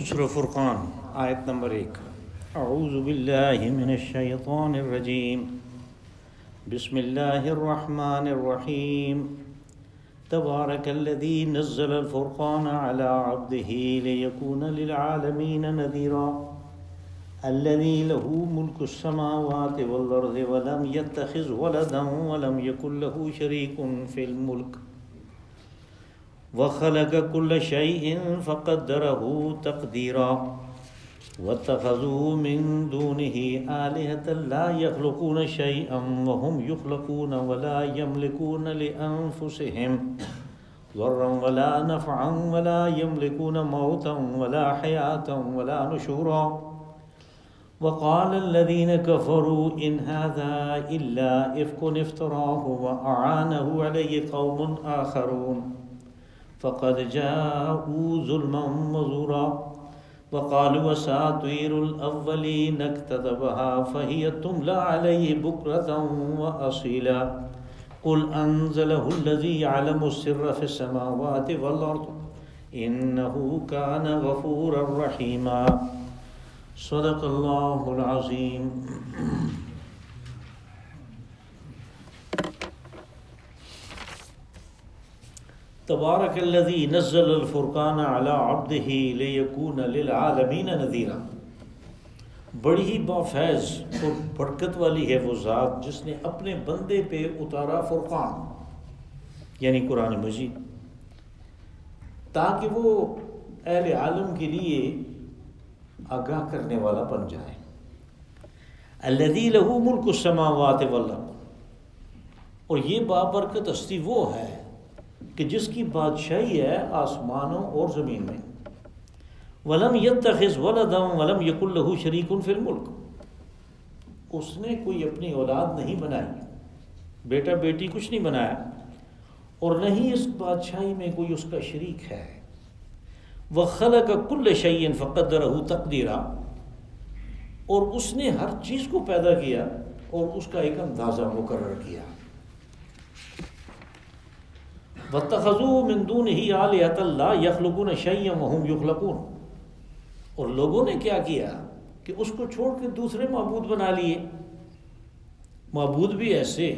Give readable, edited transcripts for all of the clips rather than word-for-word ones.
سورہ فرقان آیت نمبر 1۔ اعوذ باللہ من الشیطان الرجیم، بسم اللہ الرحمن الرحیم۔ تبارک الذی نزل الفرقان علی عبدہ لیکون للعالمین نذیرا، الذی لہ ملک السماوات والارض ولم یتخذ ولدا ولم یکن لہ شریک فی الملک وخلق كل شيء فقدره تقديرا، واتخذوا من دونه آلهة لا يخلقون شيئا وهم يخلقون ولا يملكون لأنفسهم ضرا ولا نفعا ولا يملكون موتا ولا حياة ولا نشورا، وقال الذين كفروا إن هذا إلا إفك افتراه وأعانه عليه قوم آخرون فقد جاءوا ظلما وزورا، وقالوا أساطير الأولين اكتتبها فهي تملى عليه بكرة وأصيلا، قل أنزله الذي يعلم السر في السماوات والأرض إنه كان غفورا رحيما۔ صدق اللہ العظیم۔ تبارک الذی نزل الفرقان علی عبدہ لیکون للعالمین نذیرا، بڑی ہی بافیض اور برکت والی ہے وہ ذات جس نے اپنے بندے پہ اتارا فرقان یعنی قرآن مجید، تاکہ وہ اہل عالم کے لیے آگاہ کرنے والا بن جائے۔ الذی لہ ملک السماوات والارض، اور یہ بابرکت ہستی وہ ہے کہ جس کی بادشاہی ہے آسمانوں اور زمین میں۔ وَلَمْ يَتَّخِذْ وَلَدًا وَلَمْ يَكُنْ لَهُ شَرِيكٌ فِي الْمُلْكِ، اس نے کوئی اپنی اولاد نہیں بنائی، بیٹا بیٹی کچھ نہیں بنایا، اور نہ ہی اس بادشاہی میں کوئی اس کا شریک ہے۔ وَخَلَقَ كُلَّ شَيْءٍ فَقَدَّرَهُ تَقْدِيرًا، اور اس نے ہر چیز کو پیدا کیا اور اس کا ایک اندازہ مقرر کیا۔ وَاتَّخَذُوا مِن دُونِهِ آلِهَةً لَا يَخْلُقُونَ شَيْئًا وَهُمْ يُخْلَقُونَ، اور لوگوں نے کیا کیا کہ اس کو چھوڑ کے دوسرے معبود بنا لیے، معبود بھی ایسے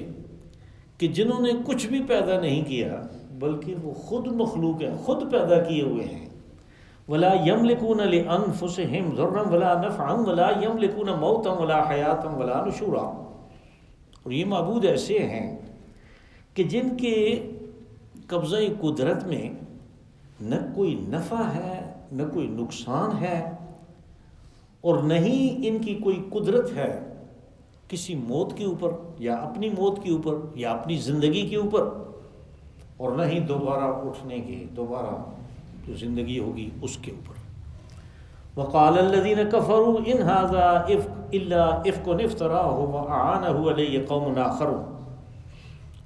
کہ جنہوں نے کچھ بھی پیدا نہیں کیا بلکہ وہ خود مخلوق ہیں، خود پیدا کیے ہوئے ہیں۔ وَلَا يَمْلِكُونَ لِأَنفُسِهِمْ ضَرًّا وَلَا نَفْعًا وَلَا يَمْلِكُونَ مَوْتًا وَلَا حَيَاةً وَلَا نُشُورًا، اور یہ معبود ایسے ہیں کہ جن کے قبضہ قدرت میں نہ کوئی نفع ہے نہ کوئی نقصان ہے، اور نہ ہی ان کی کوئی قدرت ہے کسی موت کے اوپر یا اپنی موت کے اوپر یا اپنی زندگی کے اوپر، اور نہ ہی دوبارہ اٹھنے کے، دوبارہ جو زندگی ہوگی اس کے اوپر۔ وَقَالَ الَّذِينَ كَفَرُوا إِنْ هَذَا إِلَّا إِفْكٌ افْتَرَاهُ وَأَعَانَهُ عَلَيْهِ قَوْمٌ آخَرُونَ،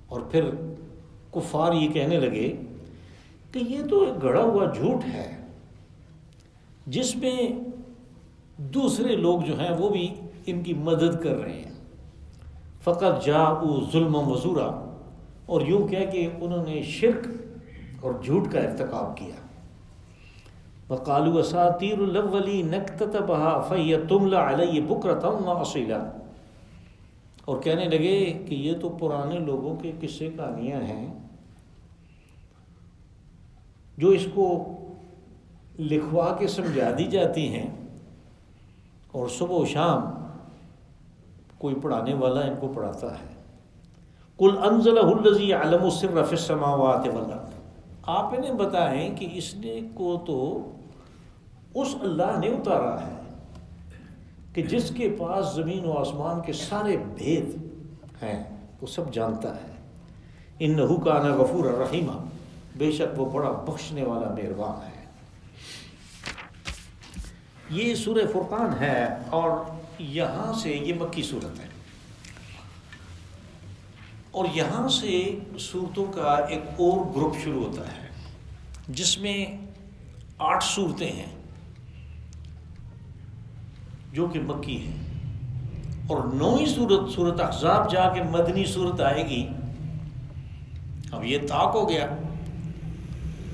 اور پھر کفار یہ کہنے لگے کہ یہ تو ایک گڑھا ہوا جھوٹ ہے جس میں دوسرے لوگ جو ہیں وہ بھی ان کی مدد کر رہے ہیں۔ فقط جاءوا ظلما وزورا، اور یوں کہہ کہ انہوں نے شرک اور جھوٹ کا ارتکاب کیا۔ وقالوا اساطیر الاولین اکتتبها فہی تملی علیہ بکرۃ واصیلا، اور کہنے لگے کہ یہ تو پرانے لوگوں کے قصے کہانیاں ہیں جو اس کو لکھوا کے سمجھا دی جاتی ہیں، اور صبح و شام کوئی پڑھانے والا ان کو پڑھاتا ہے۔ قل انزلہ الذی یعلم السر فی السماوات والارض، آپ انہیں بتائیں کہ اس نے کو تو اس اللہ نے اتارا ہے کہ جس کے پاس زمین و آسمان کے سارے بھید ہیں، وہ سب جانتا ہے۔ انہ کان غفورا رحیما، بے شک وہ بڑا بخشنے والا مہربان ہے۔ یہ سورہ فرقان ہے، اور یہاں سے یہ مکی صورت ہے، اور یہاں سے صورتوں کا ایک اور گروپ شروع ہوتا ہے جس میں 8 صورتیں ہیں جو کہ مکی ہیں، اور 9ویں صورت احزاب جا کے مدنی صورت آئے گی۔ اب یہ طاق ہو گیا،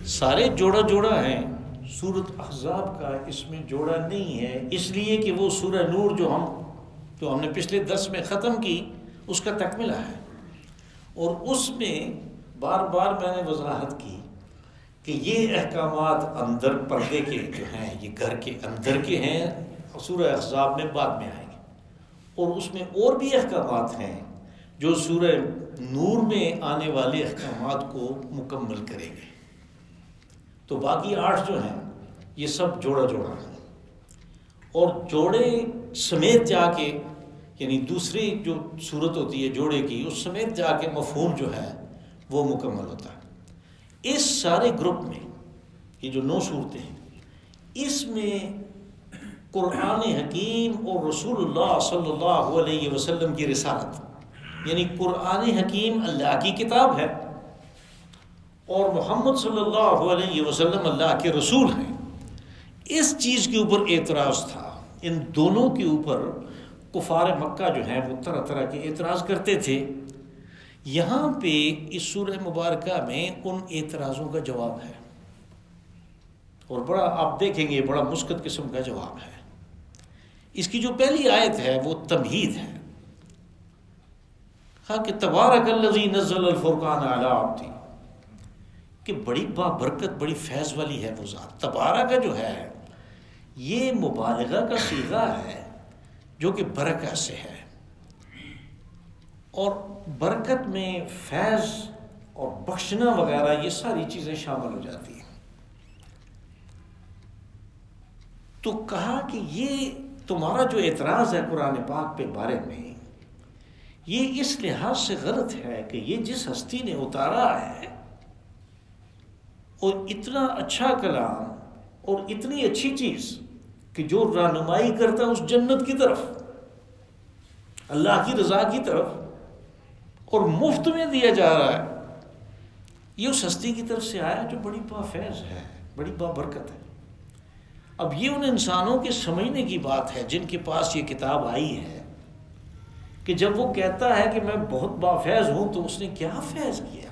سارے جوڑا جوڑا ہیں، سورۃ احزاب کا اس میں جوڑا نہیں ہے، اس لیے کہ وہ سورہ نور جو ہم نے پچھلے درس میں ختم کی اس کا تکملہ ہے، اور اس میں بار بار میں نے وضاحت کی کہ یہ احکامات اندر پردے کے جو ہیں یہ گھر کے اندر کے ہیں، سورہ احزاب میں بعد میں آئیں گے، اور اس میں اور بھی احکامات ہیں جو سورہ نور میں آنے والے احکامات کو مکمل کریں گے۔ تو باقی 8 جو ہیں یہ سب جوڑا جوڑا ہیں، اور جوڑے سمیت جا کے یعنی دوسری جو صورت ہوتی ہے جوڑے کی اس سمیت جا کے مفہوم جو ہے وہ مکمل ہوتا ہے۔ اس سارے گروپ میں یہ جو 9 صورتیں ہیں اس میں قرآن حکیم اور رسول اللہ صلی اللہ علیہ وسلم کی رسالت، یعنی قرآن حکیم اللہ کی کتاب ہے اور محمد صلی اللہ علیہ وسلم اللہ کے رسول ہیں، اس چیز کے اوپر اعتراض تھا۔ ان دونوں کے اوپر کفار مکہ جو ہیں وہ طرح طرح کے اعتراض کرتے تھے۔ یہاں پہ اس سورہ مبارکہ میں ان اعتراضوں کا جواب ہے، اور بڑا آپ دیکھیں گے بڑا مثبت قسم کا جواب ہے۔ اس کی جو پہلی آیت ہے وہ تمہید ہے، ہاں کہ تبارک الذی نزل الفرقان علی عبدہ، کہ بڑی بابرکت بڑی فیض والی ہے وہ ذات۔ تبارک جو ہے یہ مبالغہ کا صیغہ ہے جو کہ برکت سے ہے، اور برکت میں فیض اور بخشنا وغیرہ یہ ساری چیزیں شامل ہو جاتی ہیں۔ تو کہا کہ یہ تمہارا جو اعتراض ہے قرآن پاک پہ بارے میں یہ اس لحاظ سے غلط ہے کہ یہ جس ہستی نے اتارا ہے اور اتنا اچھا کلام اور اتنی اچھی چیز کہ جو رہنمائی کرتا ہے اس جنت کی طرف، اللہ کی رضا کی طرف، اور مفت میں دیا جا رہا ہے، یہ اس ہستی کی طرف سے آیا جو بڑی بافیض ہے، بڑی بابرکت ہے۔ اب یہ ان انسانوں کے سمجھنے کی بات ہے جن کے پاس یہ کتاب آئی ہے کہ جب وہ کہتا ہے کہ میں بہت بافیض ہوں تو اس نے کیا فیض کیا۔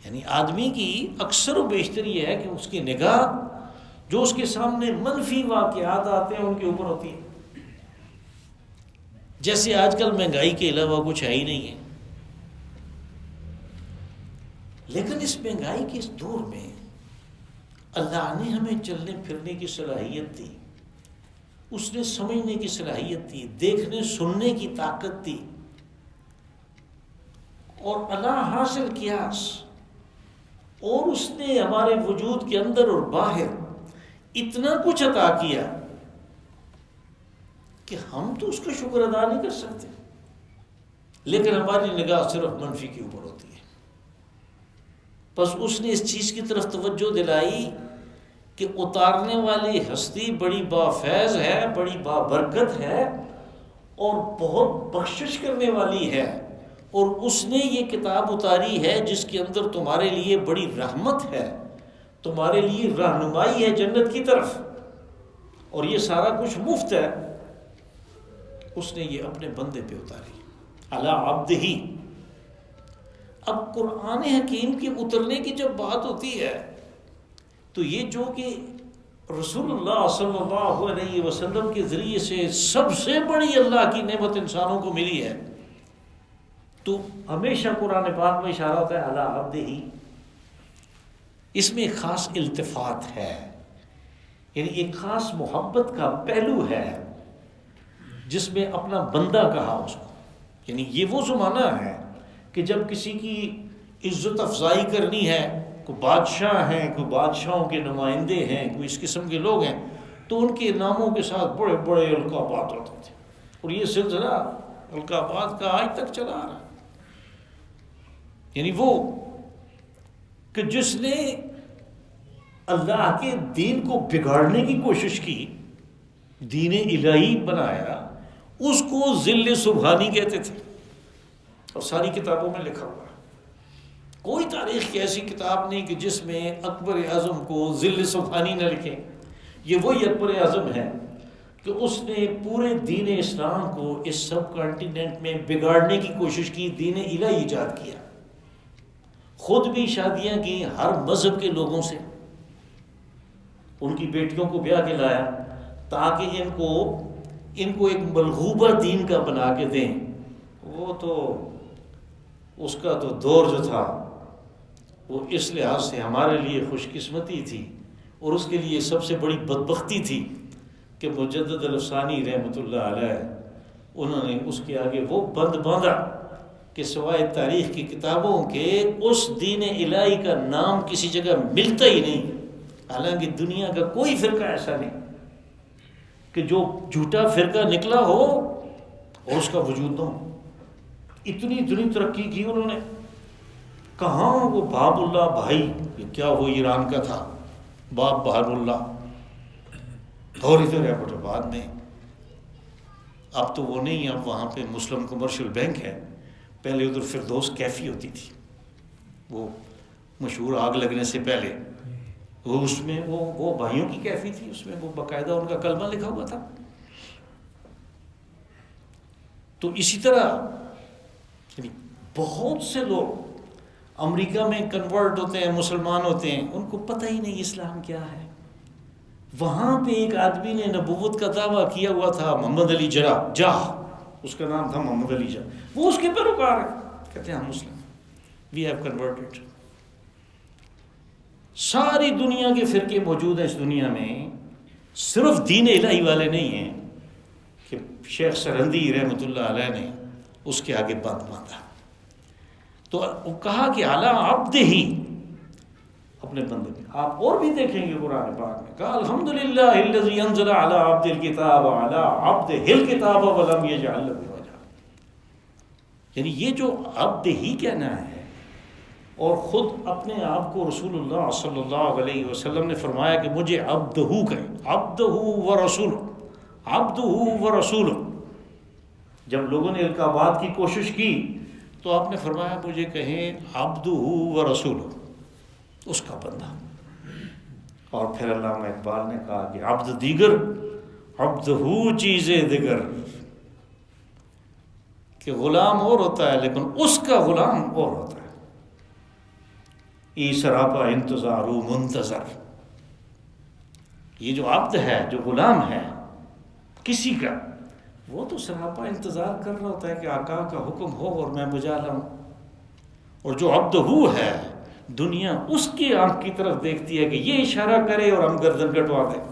یعنی آدمی کی اکثر و بیشتر یہ ہے کہ اس کی نگاہ جو اس کے سامنے منفی واقعات آتے ہیں ان کے اوپر ہوتی ہے، جیسے آج کل مہنگائی کے علاوہ کچھ ہے ہی نہیں ہے، لیکن اس مہنگائی کے اس دور میں اللہ نے ہمیں چلنے پھرنے کی صلاحیت دی، اس نے سمجھنے کی صلاحیت دی، دیکھنے سننے کی طاقت دی، اور اللہ حاصل قیاس، اور اس نے ہمارے وجود کے اندر اور باہر اتنا کچھ عطا کیا کہ ہم تو اس کا شکر ادا نہیں کر سکتے، لیکن ہماری نگاہ صرف منفی کے اوپر ہوتی ہے۔ بس اس نے اس چیز کی طرف توجہ دلائی کہ اتارنے والی ہستی بڑی بافیض ہے، بڑی بابرکت ہے، اور بہت بخشش کرنے والی ہے، اور اس نے یہ کتاب اتاری ہے جس کے اندر تمہارے لیے بڑی رحمت ہے، تمہارے لیے رہنمائی ہے جنت کی طرف، اور یہ سارا کچھ مفت ہے۔ اس نے یہ اپنے بندے پہ اتاری، علی عبدہ۔ اب قرآن حکیم کے اترنے کی جب بات ہوتی ہے تو یہ جو کہ رسول اللہ صلی اللہ علیہ وسلم کے ذریعے سے سب سے بڑی اللہ کی نعمت انسانوں کو ملی ہے، تو ہمیشہ قرآن پاک میں اشارہ ہوتا ہے علی عبدہ۔ اس میں ایک خاص التفات ہے، یعنی ایک خاص محبت کا پہلو ہے جس میں اپنا بندہ کہا اس کو، یعنی یہ وہ زمانہ ہے کہ جب کسی کی عزت افزائی کرنی ہے، کوئی بادشاہ ہیں، کوئی بادشاہوں کے نمائندے ہیں، کوئی اس قسم کے لوگ ہیں، تو ان کے ناموں کے ساتھ بڑے بڑے القابات ہوتے تھے، اور یہ سلسلہ القابات کا آج تک چلا آ رہا ہے۔ یعنی وہ کہ جس نے اللہ کے دین کو بگاڑنے کی کوشش کی، دین الہی بنایا، اس کو ذل سبحانی کہتے تھے، اور ساری کتابوں میں لکھا ہوا ہے۔ کوئی تاریخ کی ایسی کتاب نہیں کہ جس میں اکبر اعظم کو ذل سبحانی نہ لکھیں۔ یہ وہی اکبر اعظم ہے کہ اس نے پورے دین اسلام کو اس سب کانٹیننٹ میں بگاڑنے کی کوشش کی، دین الہی ایجاد کیا، خود بھی شادیاں کی ہر مذہب کے لوگوں سے، ان کی بیٹیوں کو بیاہ کے لایا تاکہ ان کو ایک ملغوبہ دین کا بنا کے دیں. وہ تو اس کا تو دور جو تھا وہ اس لحاظ سے ہمارے لیے خوش قسمتی تھی اور اس کے لیے سب سے بڑی بدبختی تھی کہ مجدد الافسانی رحمۃ اللہ علیہ انہوں نے اس کے آگے وہ بند باندھا کہ سوائے تاریخ کی کتابوں کے اس دین الہی کا نام کسی جگہ ملتا ہی نہیں. حالانکہ دنیا کا کوئی فرقہ ایسا نہیں کہ جو جھوٹا فرقہ نکلا ہو اور اس کا وجود نہ ہو. اتنی ترقی کی انہوں نے. کہاں وہ باب اللہ بھائی، یہ کیا وہ ایران کا تھا باب بہار اللہ، اور ادھر ایئرپورٹ بعد میں. اب تو وہ نہیں، اب وہاں پہ مسلم کمرشل بینک ہے. پہلے ادھر فردوس کیفی ہوتی تھی، وہ مشہور آگ لگنے سے پہلے. وہ اس میں وہ بھائیوں کی کیفی تھی، اس میں وہ باقاعدہ ان کا کلمہ لکھا ہوا تھا. تو اسی طرح یعنی بہت سے لوگ امریکہ میں کنورٹ ہوتے ہیں، مسلمان ہوتے ہیں، ان کو پتہ ہی نہیں اسلام کیا ہے. وہاں پہ ایک آدمی نے نبوت کا دعویٰ کیا ہوا تھا، محمد علی جاہ، اس کا نام تھا محمد علی جاہ. وہ اس کے پیروکار ہیں، کہتے ہیں ہم مسلم، وی ہیو کنورٹڈ. ساری دنیا کے فرقے موجود ہیں اس دنیا میں، صرف دین الہی والے نہیں ہیں کہ شیخ سرہندی رحمۃ اللہ علیہ نے اس کے آگے بند باندھا. تو وہ کہا کہ اعلیٰ عبد ہی، اپنے بندے میں. آپ اور بھی دیکھیں گے قرآن پاک میں، کہا الحمدللہ الذی انزل علی عبد الکتاب علی عبدہ الکتاب ولم یجعل له عوجا. یعنی یہ جو عبد ہی کہنا ہے، اور خود اپنے آپ کو رسول اللہ صلی اللہ علیہ وسلم نے فرمایا کہ مجھے عبدہ کہیں، عبدہ ورسولہ، عبدہ ورسولہ. جب لوگوں نے القابات کی کوشش کی تو آپ نے فرمایا مجھے کہیں عبدہ ورسولہ، اس کا بندہ. اور پھر علامہ اقبال نے کہا کہ عبد دیگر عبدہ چیزیں دیگر، کہ غلام اور ہوتا ہے لیکن اس کا غلام اور ہوتا ہے. ای سراپا انتظار منتظر. یہ جو عبد ہے، جو غلام ہے کسی کا، وہ تو سراپا انتظار کر رہا ہوتا ہے کہ آقا کا حکم ہو اور میں بجا لاؤں. اور جو عبد ہے، دنیا اس کی آنکھ کی طرف دیکھتی ہے کہ یہ اشارہ کرے اور ہم گردن کٹوا دیں.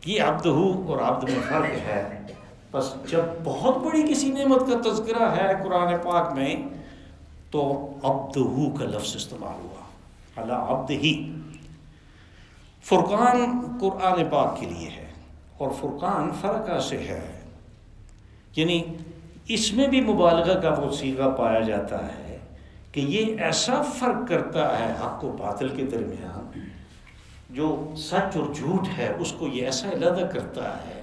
یہ عبد اور عبد میں فرق ہے. بس جب بہت بڑی کسی نعمت کا تذکرہ ہے قرآن پاک میں تو عبدہ کا لفظ استعمال ہوا، علی عبدہ. فرقان قرآن پاک کے لیے ہے، اور فرقان فرقہ سے ہے، یعنی اس میں بھی مبالغہ کا وہ صیغہ پایا جاتا ہے کہ یہ ایسا فرق کرتا ہے حق و باطل کے درمیان، جو سچ اور جھوٹ ہے اس کو یہ ایسا علیحدہ کرتا ہے،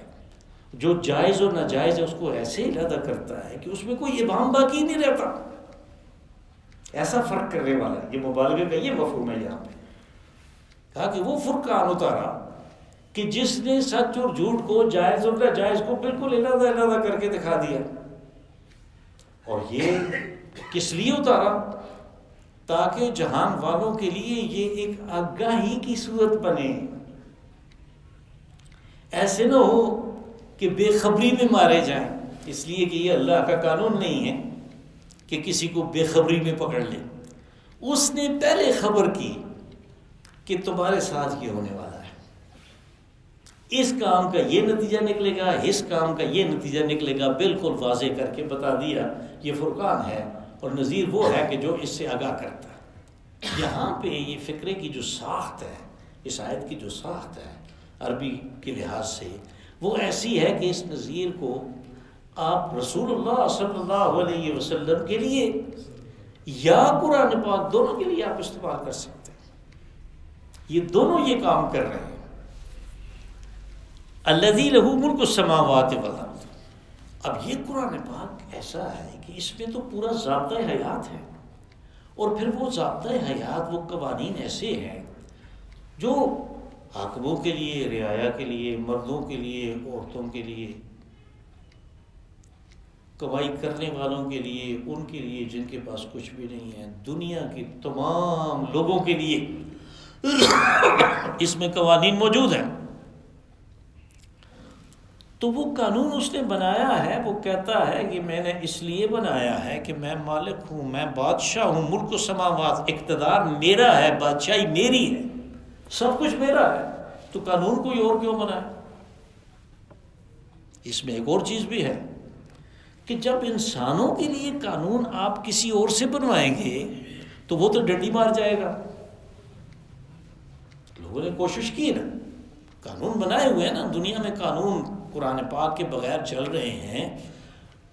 جو جائز اور ناجائز ہے اس کو ایسے علیحدہ کرتا ہے کہ اس میں کوئی ابہام باقی نہیں رہتا. ایسا فرق کرنے والا ہے. یہ مبالغے کا یہ مفہوم ہے. یہاں پہ کہا کہ وہ فرقان اتارا کہ جس نے سچ اور جھوٹ کو، جائز اور ناجائز کو بالکل علیحدہ کر کے دکھا دیا. اور یہ کس لیے اتارا؟ تاکہ جہان والوں کے لیے یہ ایک آگاہی کی صورت بنے. ایسے نہ ہو کہ بے خبری میں مارے جائیں، اس لیے کہ یہ اللہ کا قانون نہیں ہے کہ کسی کو بے خبری میں پکڑ لے. اس نے پہلے خبر کی کہ تمہارے ساتھ یہ ہونے والا ہے، اس کام کا یہ نتیجہ نکلے گا، اس کام کا یہ نتیجہ نکلے گا، بالکل واضح کر کے بتا دیا. یہ فرقان ہے. اور نذیر وہ ہے کہ جو اس سے آگاہ کرتا ہے. یہاں پہ یہ فکرے کی جو ساخت ہے، اس آیت کی جو ساخت ہے عربی کے لحاظ سے، وہ ایسی ہے کہ اس نذیر کو آپ رسول اللہ صلی اللہ علیہ وسلم کے لیے یا قرآن پاک دونوں کے لیے آپ استعمال کر سکتے ہیں. یہ دونوں یہ کام کر رہے ہیں. الذی لہ ملک السماوات والارض. اب یہ قرآن پاک ایسا ہے کہ اس میں تو پورا ضابطۂ حیات ہے، اور پھر وہ ضابطۂ حیات، وہ قوانین ایسے ہیں جو حاکموں کے لیے، رعایا کے لیے، مردوں کے لیے، عورتوں کے لیے، کمائی کرنے والوں کے لیے، ان کے لیے جن کے پاس کچھ بھی نہیں ہے، دنیا کے تمام لوگوں کے لیے اس میں قوانین موجود ہیں۔ تو وہ قانون اس نے بنایا ہے، وہ کہتا ہے کہ میں نے اس لیے بنایا ہے کہ میں مالک ہوں، میں بادشاہ ہوں، ملک و سماوات، اقتدار میرا ہے، بادشاہی میری ہے، سب کچھ میرا ہے، تو قانون کوئی اور کیوں بنائے؟ اس میں ایک اور چیز بھی ہے کہ جب انسانوں کے لیے قانون آپ کسی اور سے بنوائیں گے تو وہ تو ڈنڈی مار جائے گا۔ لوگوں نے کوشش کی نا، قانون بنائے ہوئے ہیں نا، دنیا میں قانون قرآن پاک کے بغیر چل رہے ہیں،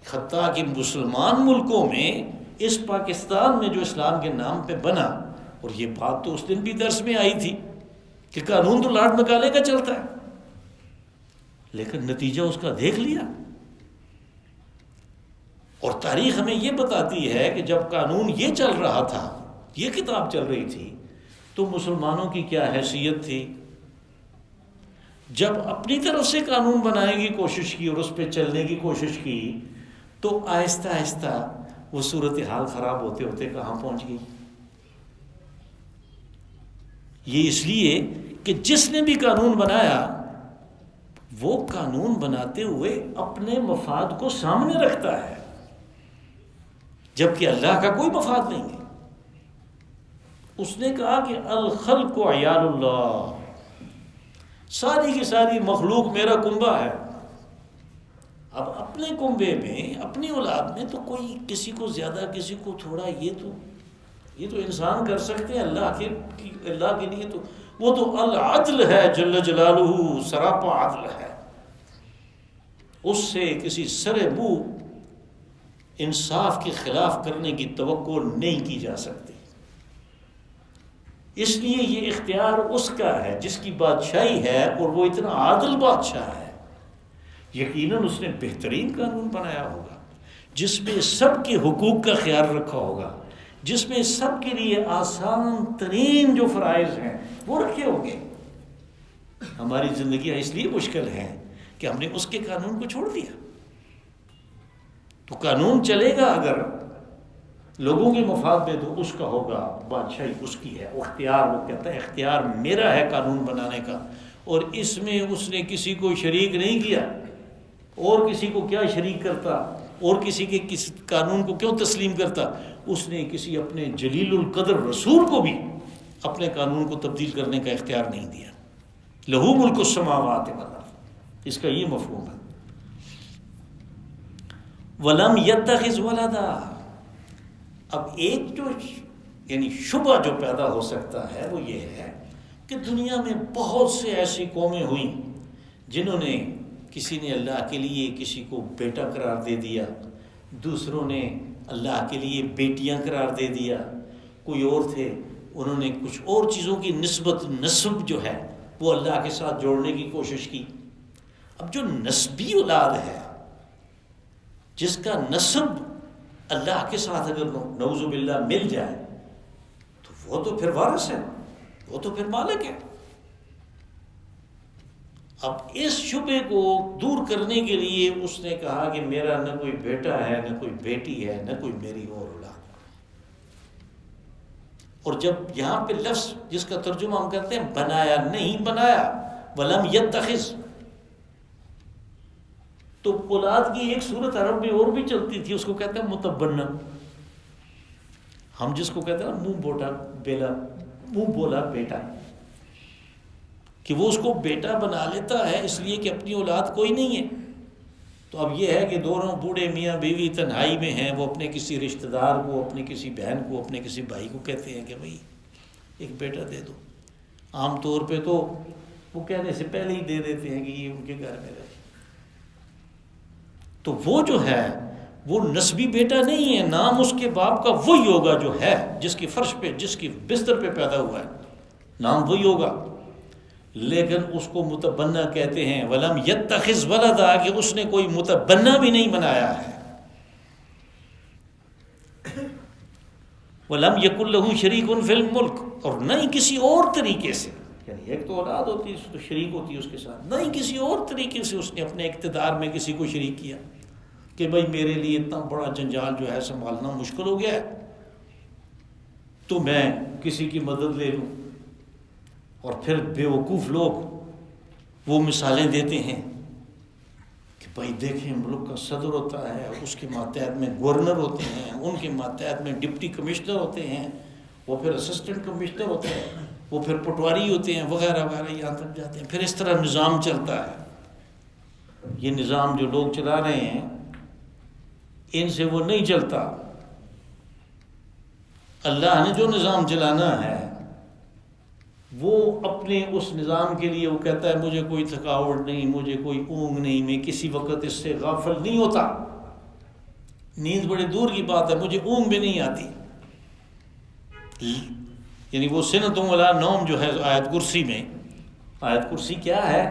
حتیٰ کہ مسلمان ملکوں میں اس پاکستان میں جو اسلام کے نام پہ بنا، اور یہ بات تو اس دن بھی درس میں آئی تھی کہ قانون تو لاٹ مکالے کا چلتا ہے، لیکن نتیجہ اس کا دیکھ لیا۔ اور تاریخ ہمیں یہ بتاتی ہے کہ جب قانون یہ چل رہا تھا، یہ کتاب چل رہی تھی، تو مسلمانوں کی کیا حیثیت تھی۔ جب اپنی طرف سے قانون بنانے کی کوشش کی اور اس پہ چلنے کی کوشش کی، تو آہستہ آہستہ وہ صورتحال خراب ہوتے ہوتے کہاں پہنچ گئی۔ یہ اس لیے کہ جس نے بھی قانون بنایا وہ قانون بناتے ہوئے اپنے مفاد کو سامنے رکھتا ہے، جبکہ اللہ کا کوئی مفاد نہیں ہے۔ اس نے کہا کہ الخلق عیال اللہ، ساری کی ساری مخلوق میرا کنبہ ہے۔ اب اپنے کنبے میں، اپنی اولاد میں تو کوئی کسی کو زیادہ کسی کو تھوڑا، یہ تو انسان کر سکتے ہیں، اللہ کے لیے تو وہ تو العدل ہے، جل جلالہ سراپا عدل ہے، اس سے کسی سرے منہ انصاف کے خلاف کرنے کی توقع نہیں کی جا سکتی۔ اس لیے یہ اختیار اس کا ہے جس کی بادشاہی ہے، اور وہ اتنا عادل بادشاہ ہے، یقیناً اس نے بہترین قانون بنایا ہوگا جس میں سب کے حقوق کا خیال رکھا ہوگا، جس میں سب کے لیے آسان ترین جو فرائض ہیں وہ رکھے ہوں گے۔ ہماری زندگیاں اس لیے مشکل ہیں کہ ہم نے اس کے قانون کو چھوڑ دیا۔ تو قانون چلے گا اگر لوگوں کے مفاد میں تو اس کا ہوگا، بادشاہی اس کی ہے، اختیار وہ کہتا ہے اختیار میرا ہے قانون بنانے کا، اور اس میں اس نے کسی کو شریک نہیں کیا، اور کسی کو کیا شریک کرتا، اور کسی کے کس قانون کو کیوں تسلیم کرتا۔ اس نے کسی اپنے جلیل القدر رسول کو بھی اپنے قانون کو تبدیل کرنے کا اختیار نہیں دیا۔ لہو ملک السماوات والارض، اس کا یہ مفہوم ہے۔ وَلَمْ يَتَّخِذْ وَلَدًا۔ اب ایک جو یعنی شبہ جو پیدا ہو سکتا ہے وہ یہ ہے کہ دنیا میں بہت سے ایسی قومیں ہوئیں جنہوں نے، کسی نے اللہ کے لیے کسی کو بیٹا قرار دے دیا، دوسروں نے اللہ کے لیے بیٹیاں قرار دے دیا، کوئی اور تھے انہوں نے کچھ اور چیزوں کی نسب جو ہے وہ اللہ کے ساتھ جوڑنے کی کوشش کی۔ اب جو نسبی اولاد ہے، جس کا نسب اللہ کے ساتھ اگر نعوذ باللہ مل جائے تو وہ تو پھر وارث ہے، وہ تو پھر مالک ہے۔ اب اس شبے کو دور کرنے کے لیے اس نے کہا کہ میرا نہ کوئی بیٹا ہے، نہ کوئی بیٹی ہے، نہ کوئی میری اور اولاد۔ اور جب یہاں پہ لفظ جس کا ترجمہ ہم کرتے ہیں بنایا، نہیں بنایا، وَلَمْ يَتَّخِذْ، تو اولاد کی ایک صورت عرب میں اور بھی چلتی تھی، اس کو کہتے ہیں متبنہ۔ ہم جس کو کہتے ہیں منہ بولا بیٹا، کہ وہ اس کو بیٹا بنا لیتا ہے اس لیے کہ اپنی اولاد کوئی نہیں ہے۔ تو اب یہ ہے کہ دونوں بوڑھے میاں بیوی تنہائی میں ہیں، وہ اپنے کسی رشتہ دار کو، اپنی کسی بہن کو، اپنے کسی بھائی کو کہتے ہیں کہ بھائی ایک بیٹا دے دو۔ عام طور پہ تو وہ کہنے سے پہلے ہی دے دیتے ہیں کہ یہ ان کے گھر میں رہے۔ تو وہ جو ہے وہ نسبی بیٹا نہیں ہے، نام اس کے باپ کا وہی ہوگا جو ہے، جس کی فرش پہ، جس کی بستر پہ پیدا ہوا ہے، نام وہی ہوگا، لیکن اس کو متبنہ کہتے ہیں۔ وَلَمْ يَتَّخِذْ وَلَدًا، کہ اس نے کوئی متبنہ بھی نہیں بنایا ہے۔ وَلَمْ يَكُنْ لَهُ شَرِيكٌ فِي الْمُلْكِ، اور نہ ہی کسی اور طریقے سے، یعنی ایک تو اولاد ہوتی ہے تو شریک ہوتی ہے اس کے ساتھ، نہ ہی کسی اور طریقے سے اس نے اپنے اقتدار میں کسی کو شریک کیا کہ بھائی میرے لیے اتنا بڑا جنجال جو ہے سنبھالنا مشکل ہو گیا ہے تو میں کسی کی مدد لے لوں۔ اور پھر بیوقوف لوگ وہ مثالیں دیتے ہیں کہ بھائی دیکھیں ملک کا صدر ہوتا ہے، اس کے ماتحت میں گورنر ہوتے ہیں، ان کے ماتحت میں ڈپٹی کمشنر ہوتے ہیں، وہ پھر اسسٹنٹ کمشنر ہوتے ہیں، وہ پھر پٹواری ہوتے ہیں، وغیرہ وغیرہ، یہاں تک جاتے ہیں. پھر اس طرح نظام چلتا ہے. یہ نظام جو لوگ چلا رہے ہیں ان سے وہ نہیں چلتا. اللہ نے جو نظام چلانا ہے وہ اپنے اس نظام کے لیے وہ کہتا ہے مجھے کوئی تھکاوٹ نہیں، مجھے کوئی اونگ نہیں، میں کسی وقت اس سے غافل نہیں ہوتا. نیند بڑے دور کی بات ہے، مجھے اونگ بھی نہیں آتی. یعنی وہ سنۃ ولا نوم جو ہے آیت کرسی میں، آیت کرسی کیا ہے؟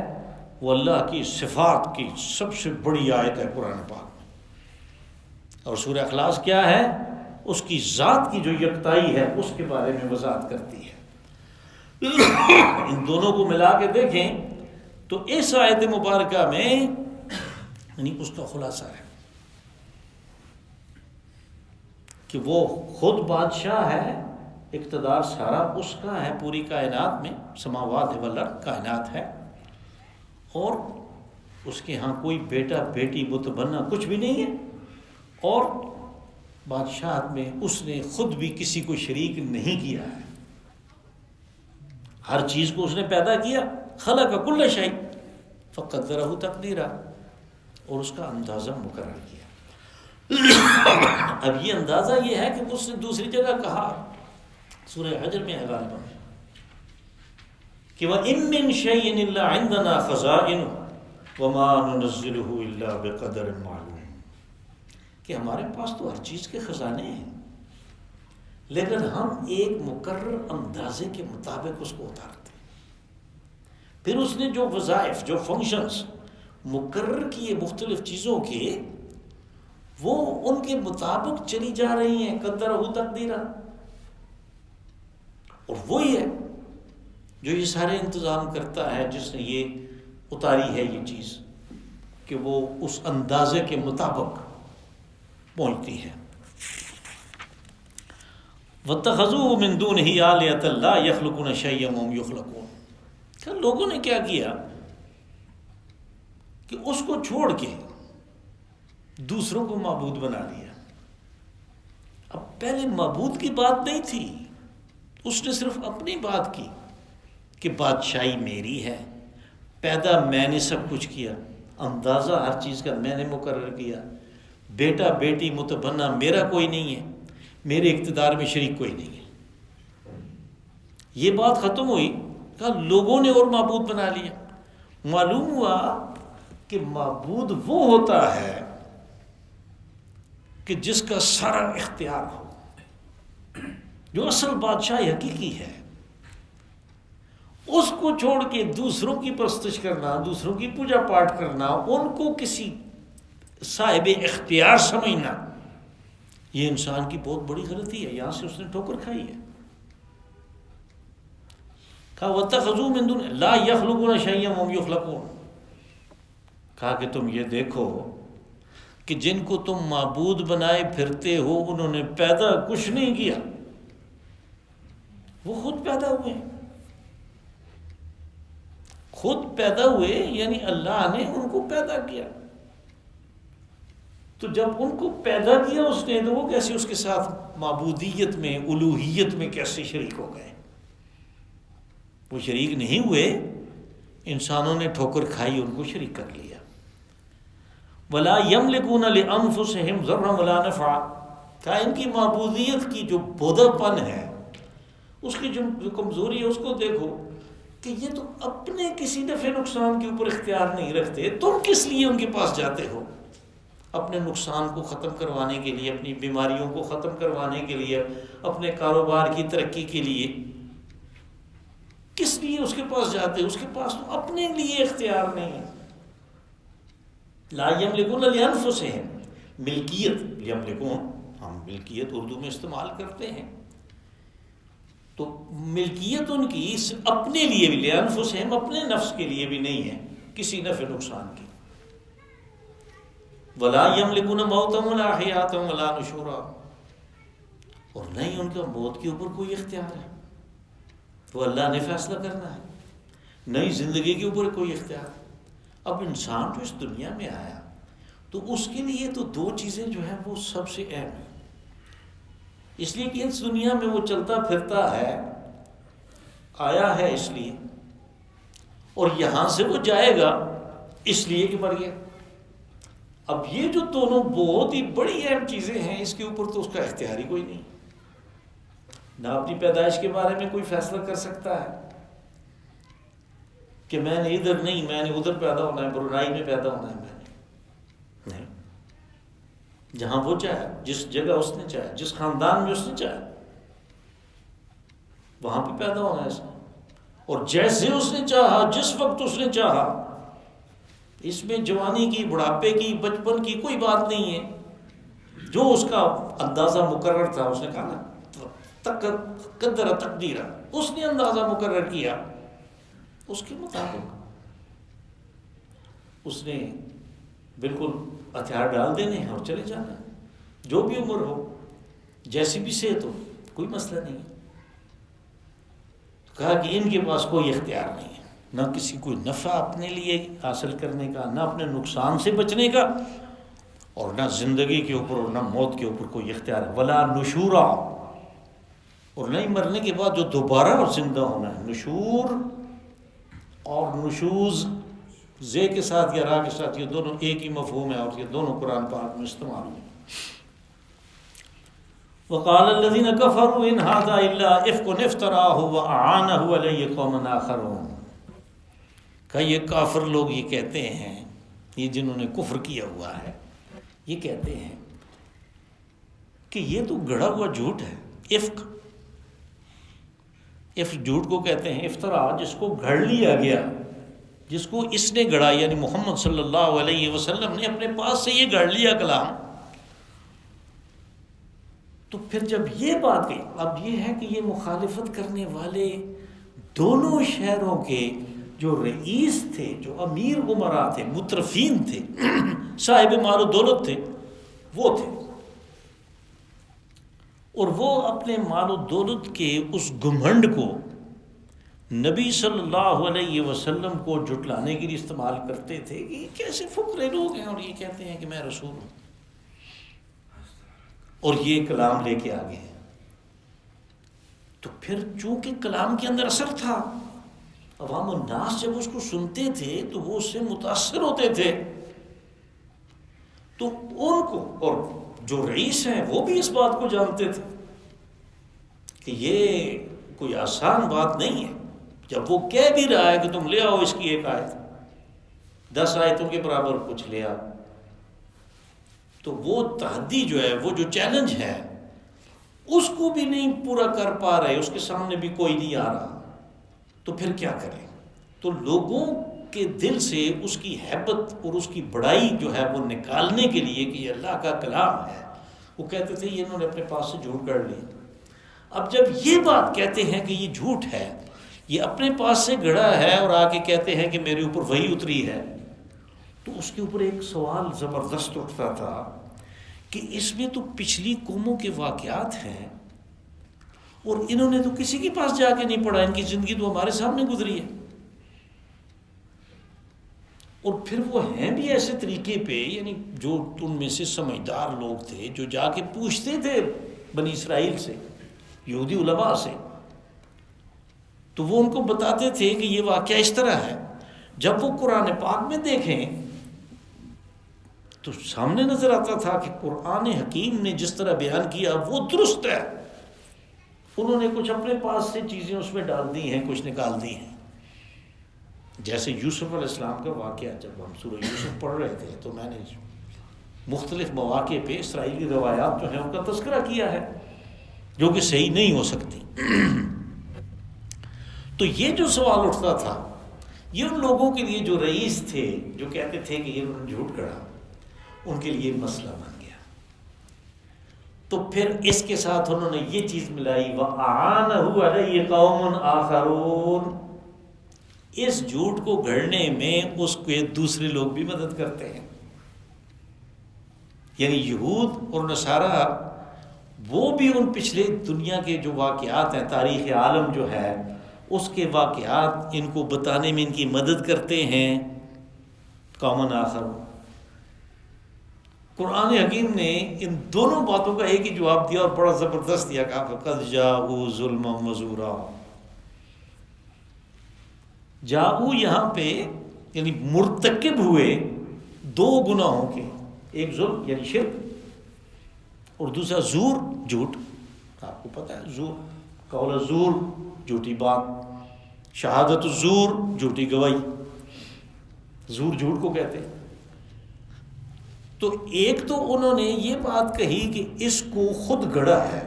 وہ اللہ کی صفات کی سب سے بڑی آیت ہے قرآن پاک میں. اور سورہ اخلاص کیا ہے؟ اس کی ذات کی جو یکتائی ہے اس کے بارے میں وضاحت کرتی ہے. ان دونوں کو ملا کے دیکھیں تو اس آیت مبارکہ میں یعنی اس کا خلاصہ ہے کہ وہ خود بادشاہ ہے، اقتدار سارا اس کا ہے پوری کائنات میں، سماوات والارض کائنات ہے، اور اس کے ہاں کوئی بیٹا بیٹی متبنہ کچھ بھی نہیں ہے، اور بادشاہت میں اس نے خود بھی کسی کو شریک نہیں کیا ہے. ہر چیز کو اس نے پیدا کیا، خلق کل شیء فقدرہ تقدیرا، اور اس کا اندازہ مقرر کیا. اب یہ اندازہ یہ ہے کہ اس نے دوسری جگہ کہا، سورہ حجر میں ہے غالباً، کہ وَإِن مِّن شَيْءٍ إِلَّا عِندَنَا خَزَائِنُهُ وَمَا نُنَزِّلُهُ إِلَّا بِقَدَرٍ مَّعْلُومٍ، کہ ہمارے پاس تو ہر چیز کے خزانے ہیں لیکن ہم ایک مقرر اندازے کے مطابق اس کو اتارتے ہیں. پھر اس نے جو وظائف، جو فنکشنز مقرر کیے مختلف چیزوں کے، وہ ان کے مطابق چلی جا رہی ہیں قدرہ تقدیرا. اور وہی ہے جو یہ سارے انتظام کرتا ہے، جس نے یہ اتاری ہے یہ چیز، کہ وہ اس اندازے کے مطابق پہنچتی ہے. وَاتَّخَذُوا مِن دُونِهِ آلِهَةً لَا يَخْلُقُونَ شَيْئًا وَهُمْ يُخْلَقُونَ. کہ لوگوں نے کیا کیا کہ اس کو چھوڑ کے دوسروں کو معبود بنا لیا. اب پہلے معبود کی بات نہیں تھی، اس نے صرف اپنی بات کی کہ بادشاہی میری ہے، پیدا میں نے سب کچھ کیا، اندازہ ہر چیز کا میں نے مقرر کیا، بیٹا بیٹی متبنہ میرا کوئی نہیں ہے، میرے اقتدار میں شریک کوئی نہیں ہے. یہ بات ختم ہوئی، کہا لوگوں نے اور معبود بنا لیا. معلوم ہوا کہ معبود وہ ہوتا ہے کہ جس کا سارا اختیار ہو، جو اصل بادشاہ حقیقی ہے. اس کو چھوڑ کے دوسروں کی پرستش کرنا، دوسروں کی پوجا پاٹ کرنا، ان کو کسی صاحب اختیار سمجھنا، یہ انسان کی بہت بڑی غلطی ہے. یہاں سے اس نے ٹھوکر کھائی ہے. کہا وَاتَّخَذُوا مِن دُونِ لَا يَخْلُقُونَ شَيْئًا وَهُمْ يُخْلَقُونَ. کہا کہ تم یہ دیکھو کہ جن کو تم معبود بنائے پھرتے ہو انہوں نے پیدا کچھ نہیں کیا، وہ خود پیدا ہوئے. خود پیدا ہوئے یعنی اللہ نے ان کو پیدا کیا. تو جب ان کو پیدا کیا اس نے، تو وہ کیسے اس کے ساتھ معبودیت میں، الوہیت میں کیسے شریک ہو گئے؟ وہ شریک نہیں ہوئے، انسانوں نے ٹھوکر کھائی، ان کو شریک کر لیا. وَلَا يَمْلِكُونَ لِأَنفُسِهِمْ ضَرًّا وَلَا نَفْعًا. کہا ان کی معبودیت کی جو بودھا پن ہے، اس کی جو کمزوری ہے، اس کو دیکھو کہ یہ تو اپنے کسی نفع نقصان کے اوپر اختیار نہیں رکھتے. تم کس لیے ان کے پاس جاتے ہو؟ اپنے نقصان کو ختم کروانے کے لیے، اپنی بیماریوں کو ختم کروانے کے لیے، اپنے کاروبار کی ترقی کے لیے. کس لیے اس کے پاس جاتے ہیں؟ اس کے پاس تو اپنے لیے اختیار نہیں ہے. لا یملکون لانفسہم، ملکیت، یملکون ہم ملکیت اردو میں استعمال کرتے ہیں، تو ملکیت ان کی اپنے لیے بھی، لانفسہم اپنے نفس کے لیے بھی نہیں ہے کسی نفع نقصان کی. ولا یملکون موتا ولا حیاتا ولا نشورا، اور نہیں ان کا موت کے اوپر کوئی اختیار ہے. وہ اللہ نے فیصلہ کرنا ہے، نئی زندگی کے اوپر کوئی اختیار۔ اب انسان جو اس دنیا میں آیا تو اس کے لیے تو دو چیزیں جو ہیں وہ سب سے اہم ہیں، اس لیے کہ اس دنیا میں وہ چلتا پھرتا ہے، آیا ہے اس لیے، اور یہاں سے وہ جائے گا اس لیے کہ مر گیا۔ اب یہ جو دونوں بہت ہی بڑی اہم چیزیں ہیں، اس کے اوپر تو اس کا اختیار ہی کوئی نہیں، نہ اپنی پیدائش کے بارے میں کوئی فیصلہ کر سکتا ہے کہ میں نے ادھر نہیں، میں نے ادھر پیدا ہونا ہے، برونائی میں پیدا ہونا ہے، میں نے نہیں، جہاں وہ چاہے، جس جگہ اس نے چاہے، جس خاندان میں اس نے چاہے، وہاں پہ پیدا ہونا ہے اس نے، اور جیسے اس نے چاہا، جس وقت اس نے چاہا۔ اس میں جوانی کی، بڑھاپے کی، بچپن کی کوئی بات نہیں ہے، جو اس کا اندازہ مقرر تھا، اس نے کہا نا قدر تقدیرہ، اس نے اندازہ مقرر کیا، اس کے مطابق اس نے بالکل ہتھیار ڈال دینے ہیں اور چلے جانا ہے، جو بھی عمر ہو، جیسی بھی صحت ہو، کوئی مسئلہ نہیں ہے۔ کہا کہ ان کے پاس کوئی اختیار نہیں ہے، نہ کسی کوئی نفع اپنے لیے حاصل کرنے کا، نہ اپنے نقصان سے بچنے کا، اور نہ زندگی کے اوپر اور نہ موت کے اوپر کوئی اختیار ہے۔ ولا نشورا، اور نہیں مرنے کے بعد جو دوبارہ اور زندہ ہونا ہے۔ نشور اور نشوز، زے کے ساتھ یا را کے ساتھ، یہ دونوں ایک ہی مفہوم ہے، اور یہ دونوں قرآن پاک میں استعمال ہیں۔ وقال الذين كفروا ان هذا الا افك افتراه واعانه عليه قوم اخرون، کہ یہ کافر لوگ یہ کہتے ہیں، یہ جنہوں نے کفر کیا ہوا ہے، یہ کہتے ہیں کہ یہ تو گڑھا ہوا جھوٹ ہے۔ افک، جھوٹ کو کہتے ہیں افترا، جس کو گھڑ لیا گیا، جس کو اس نے گھڑا، یعنی محمد صلی اللہ علیہ وسلم نے اپنے پاس سے یہ گھڑ لیا کلام۔ تو پھر جب یہ بات گئی، اب یہ ہے کہ یہ مخالفت کرنے والے دونوں شہروں کے جو رئیس تھے، جو امیر امراء تھے، مترفین تھے، صاحب مال و دولت تھے، وہ تھے، اور وہ اپنے مال و دولت کے اس گھمنڈ کو نبی صلی اللہ علیہ وسلم کو جھٹلانے کے لیے استعمال کرتے تھے کہ یہ کیسے فقرے لوگ ہیں اور یہ کہتے ہیں کہ میں رسول ہوں، اور یہ کلام لے کے آگے ہیں۔ تو پھر چونکہ کلام کے اندر اثر تھا، عوام الناس جب اس کو سنتے تھے تو وہ اس سے متاثر ہوتے تھے، تو ان کو، اور جو رئیس ہیں وہ بھی اس بات کو جانتے تھے کہ یہ کوئی آسان بات نہیں ہے۔ جب وہ کہہ بھی رہا ہے کہ تم لے آؤ اس کی ایک آیت، 10 آیتوں کے برابر کچھ لے آؤ، تو وہ تحدی جو ہے، وہ جو چیلنج ہے، اس کو بھی نہیں پورا کر پا رہے، اس کے سامنے بھی کوئی نہیں آ رہا، تو پھر کیا کریں؟ تو لوگوں کے دل سے اس کی ہیبت اور اس کی بڑائی جو ہے وہ نکالنے کے لیے کہ یہ اللہ کا کلام ہے، وہ کہتے تھے یہ انہوں نے اپنے پاس سے جھوٹ کر لی۔ اب جب یہ بات کہتے ہیں کہ یہ جھوٹ ہے، یہ اپنے پاس سے گڑا ہے، اور آ کے کہتے ہیں کہ میرے اوپر وحی اتری ہے، تو اس کے اوپر ایک سوال زبردست اٹھتا تھا کہ اس میں تو پچھلی قوموں کے واقعات ہیں، اور انہوں نے تو کسی کے پاس جا کے نہیں پڑھا، ان کی زندگی تو ہمارے سامنے گزری ہے، اور پھر وہ ہیں بھی ایسے طریقے پہ، یعنی جو ان میں سے سمجھدار لوگ تھے جو جا کے پوچھتے تھے بنی اسرائیل سے، یہودی علماء سے، تو وہ ان کو بتاتے تھے کہ یہ واقعہ اس طرح ہے۔ جب وہ قرآن پاک میں دیکھیں تو سامنے نظر آتا تھا کہ قرآن حکیم نے جس طرح بیان کیا وہ درست ہے، انہوں نے کچھ اپنے پاس سے چیزیں اس میں ڈال دی ہیں، کچھ نکال دی ہیں۔ جیسے یوسف علیہ السلام کا واقعہ، جب ہم سورہ یوسف پڑھ رہے تھے تو میں نے مختلف مواقع پہ اسرائیلی روایات جو ہیں ان کا تذکرہ کیا ہے، جو کہ صحیح نہیں ہو سکتی۔ تو یہ جو سوال اٹھتا تھا، یہ ان لوگوں کے لیے جو رئیس تھے، جو کہتے تھے کہ یہ انہوں نے جھوٹ گڑھا، ان کے لیے مسئلہ بن گیا۔ تو پھر اس کے ساتھ انہوں نے یہ چیز ملائی، وَأَعَانَهُ عَلَيْهِ قَوْمٌ آخَرُونَ، اس جھوٹ کو گھڑنے میں اس کے دوسرے لوگ بھی مدد کرتے ہیں، یعنی یہود اور نصارہ، وہ بھی ان پچھلے دنیا کے جو واقعات ہیں، تاریخ عالم جو ہے، اس کے واقعات ان کو بتانے میں ان کی مدد کرتے ہیں قوم آخر. قرآن حکیم نے ان دونوں باتوں کا ایک ہی جواب دیا اور بڑا زبردست دیا، کہا فقد جاءوا ظلما وزورا. جاءوا یہاں پہ یعنی مرتکب ہوئے دو گناہوں کے، ایک ظلم یعنی شرک اور دوسرا زور جھوٹ. آپ کو پتہ ہے زور، قول الزور جھوٹی بات، شہادت الزور جھوٹی گواہی، زور جھوٹ کو کہتے ہیں. تو ایک تو انہوں نے یہ بات کہی کہ اس کو خود گڑا ہے،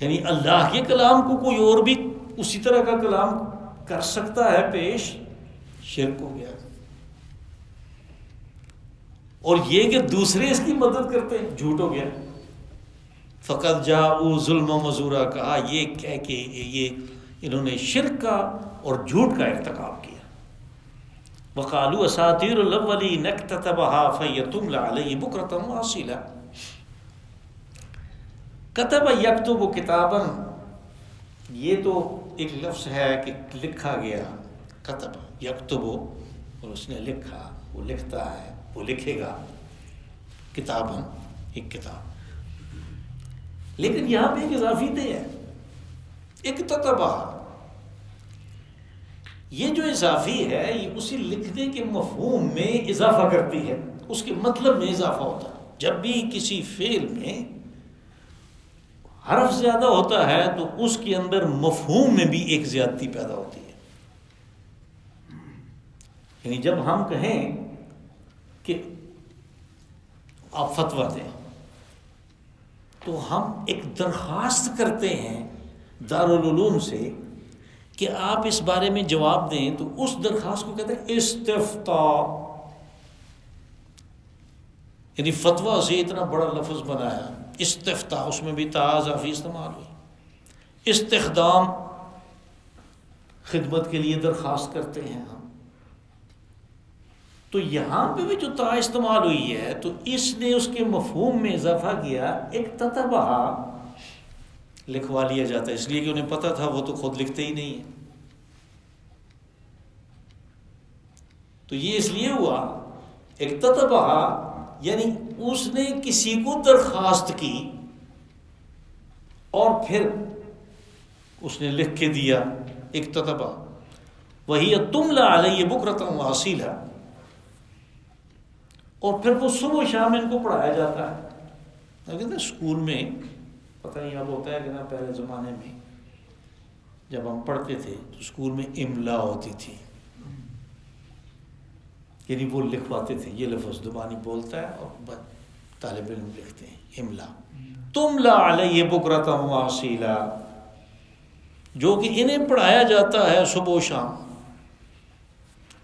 یعنی اللہ کے کلام کو کوئی اور بھی اسی طرح کا کلام کر سکتا ہے پیش، شرک ہو گیا. اور یہ کہ دوسرے اس کی مدد کرتے ہیں، جھوٹ ہو گیا. فقط جاءوا ظلما وزورا کہا، یہ کہہ کے یہ انہوں نے شرک کا اور جھوٹ کا ارتکاب کیا. وقالوا اساطیر الاولین اکتتبها فهي تملی علیہ بکرۃ واصیلا. کتب یکتب کتابا، یہ تو ایک لفظ ہے کہ لکھا گیا، کتب یکتب اور اس نے لکھا، وہ لکھتا ہے، وہ لکھے گا، کتابا ایک کتاب. لیکن یہاں پہ ایک اضافی تے ہے، اکتتبها. یہ جو اضافی ہے یہ اسی لکھنے کے مفہوم میں اضافہ کرتی ہے، اس کے مطلب میں اضافہ ہوتا ہے. جب بھی کسی فعل میں حرف زیادہ ہوتا ہے تو اس کے اندر مفہوم میں بھی ایک زیادتی پیدا ہوتی ہے. یعنی جب ہم کہیں کہ آپ فتویٰ دیں تو ہم ایک درخواست کرتے ہیں دارالعلوم سے کہ آپ اس بارے میں جواب دیں، تو اس درخواست کو کہتے ہیں استفتاء. یعنی فتویٰ سے اتنا بڑا لفظ بنایا استفتاء، اس میں بھی تا اضافی استعمال ہوئی. استخدام، خدمت کے لیے درخواست کرتے ہیں ہم. تو یہاں پہ بھی جو تا استعمال ہوئی ہے تو اس نے اس کے مفہوم میں اضافہ کیا. ایک تتبہ لکھوا لیا جاتا ہے، اس لیے کہ انہیں پتہ تھا وہ تو خود لکھتے ہی نہیں ہیں. تو یہ اس لیے ہوا ایک تتبہ، یعنی اس نے کسی کو درخواست کی اور پھر اس نے لکھ کے دیا. ایک تتبہ وہی تملی علیہ بکرۃ واصیلا، اور پھر وہ صبح و شام ان کو پڑھایا جاتا ہے. لیکن اسکول میں پتہ نہیں اب ہوتا ہے کہ نا، پہلے زمانے میں جب ہم پڑھتے تھے تو اسکول میں املا ہوتی تھی، یعنی وہ لکھواتے تھے، یہ لفظ زبانی بولتا ہے اور طالب علم لکھتے ہیں املا. تملا علیہ بکرۃ واصیلا، جو کہ انہیں پڑھایا جاتا ہے صبح و شام.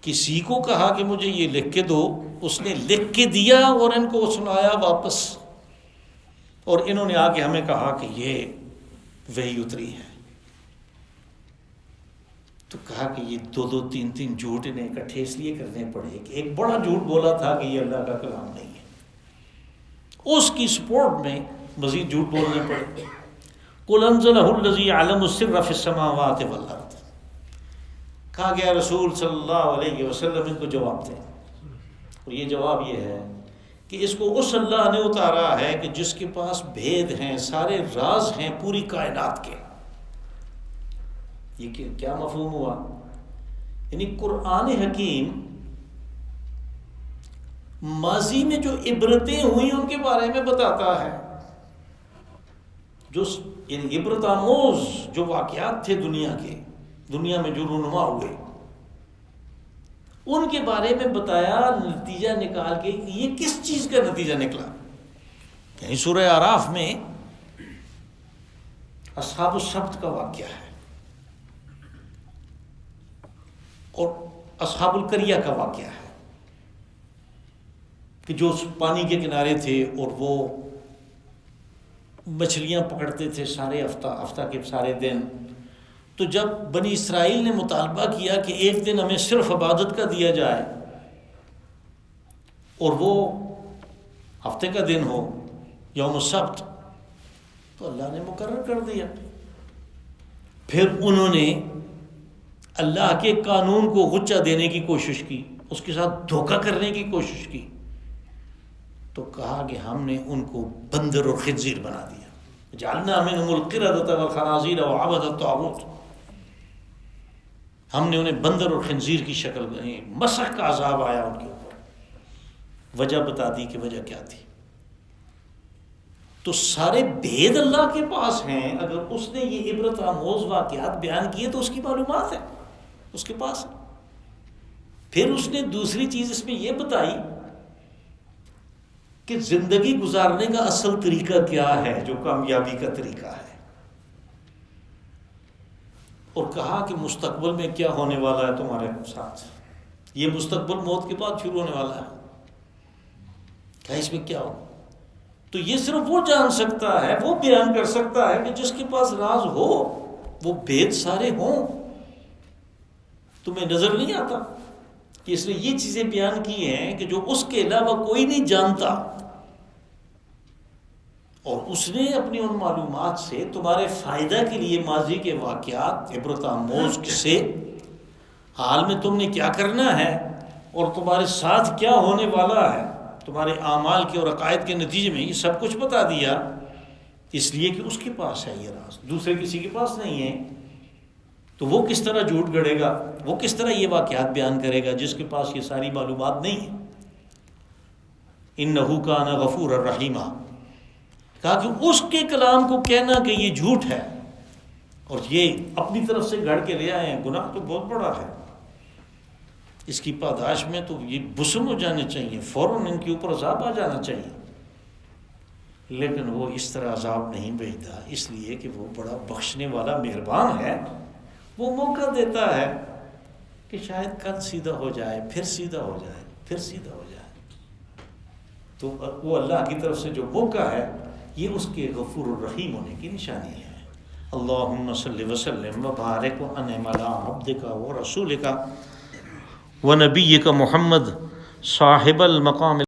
کسی کو کہا کہ مجھے یہ لکھ کے دو، اس نے لکھ کے دیا اور ان کو سنایا واپس، اور انہوں نے آ کے ہمیں کہا کہ یہ وحی اتری ہے. تو کہا کہ یہ دو دو تین تین جھوٹ انہیں اکٹھے اس لیے کرنے پڑے کہ ایک بڑا جھوٹ بولا تھا کہ یہ اللہ کا کلام نہیں ہے، اس کی سپورٹ میں مزید جھوٹ بولنے پڑے. قل انزلہ الذی یعلم السر فی السماوات والارض. کہا گیا رسول صلی اللہ علیہ وسلم ان کو جواب دیں، اور یہ جواب یہ ہے کہ اس کو اس اللہ نے اتارا ہے کہ جس کے پاس بھید ہیں، سارے راز ہیں پوری کائنات کے. یہ کیا مفہوم ہوا؟ یعنی قرآن حکیم ماضی میں جو عبرتیں ہوئی ان کے بارے میں بتاتا ہے، جو یعنی عبرت آموز جو واقعات تھے دنیا کے، دنیا میں جو رونما ہوئے، ان کے بارے میں بتایا. نتیجہ نکال کے یہ کس چیز کا نتیجہ نکلا؟ یعنی سورہ اعراف میں اصحاب السبت کا واقعہ ہے اور اصحاب القریہ کا واقعہ ہے کہ جو پانی کے کنارے تھے اور وہ مچھلیاں پکڑتے تھے سارے ہفتہ کے سارے دن. تو جب بنی اسرائیل نے مطالبہ کیا کہ ایک دن ہمیں صرف عبادت کا دیا جائے اور وہ ہفتے کا دن ہو، یوم السبت، تو اللہ نے مقرر کر دیا. پھر انہوں نے اللہ کے قانون کو غچہ دینے کی کوشش کی، اس کے ساتھ دھوکہ کرنے کی کوشش کی، تو کہا کہ ہم نے ان کو بندر اور خنزیر بنا دیا، جعلنا منهم القردة والخنازیر وعبد الطاغوت، ہم نے انہیں بندر اور خنزیر کی شکل بنائی، مسخ کا عذاب آیا ان کے اوپر۔ وجہ بتا دی کہ وجہ کیا تھی۔ تو سارے بھید اللہ کے پاس ہیں، اگر اس نے یہ عبرت آموز واقعات بیان کیے تو اس کی معلومات ہے اس کے پاس۔ پھر اس نے دوسری چیز اس میں یہ بتائی کہ زندگی گزارنے کا اصل طریقہ کیا ہے جو کامیابی کا طریقہ ہے، اور کہا کہ مستقبل میں کیا ہونے والا ہے تمہارے ساتھ، یہ مستقبل موت کے بعد شروع ہونے والا ہے، کہا اس میں کیا ہو۔ تو یہ صرف وہ جان سکتا ہے، وہ بیان کر سکتا ہے کہ جس کے پاس راز ہو، وہ بھید سارے ہوں۔ تمہیں نظر نہیں آتا کہ اس نے یہ چیزیں بیان کی ہیں کہ جو اس کے علاوہ کوئی نہیں جانتا، اور اس نے اپنی ان معلومات سے تمہارے فائدہ کے لیے ماضی کے واقعات، عبرت آموز قصے، حال میں تم نے کیا کرنا ہے اور تمہارے ساتھ کیا ہونے والا ہے، تمہارے اعمال کے اور عقائد کے نتیجے میں، یہ سب کچھ بتا دیا، اس لیے کہ اس کے پاس ہے یہ راز، دوسرے کسی کے پاس نہیں ہے۔ تو وہ کس طرح جھوٹ گڑے گا، وہ کس طرح یہ واقعات بیان کرے گا جس کے پاس یہ ساری معلومات نہیں ہیں۔ انہ کان غفورا رحیما، کہا کہ اس کے کلام کو کہنا کہ یہ جھوٹ ہے اور یہ اپنی طرف سے گھڑ کے لے آئے ہیں، گناہ تو بہت بڑا ہے، اس کی پاداش میں تو یہ بسم ہو جانے چاہیے، فوراً ان کے اوپر عذاب آ جانا چاہیے، لیکن وہ اس طرح عذاب نہیں بھیجتا، اس لیے کہ وہ بڑا بخشنے والا مہربان ہے۔ وہ موقع دیتا ہے کہ شاید کل سیدھا ہو جائے، پھر سیدھا ہو جائے، پھر سیدھا ہو جائے۔ تو وہ اللہ کی طرف سے جو موقع ہے، یہ اس کے غفور الرحیم ہونے کی نشانی ہے۔ اللہم صلی وسلم وبارک وانعم علی عبدک ورسولک ونبیک محمد صاحب المقام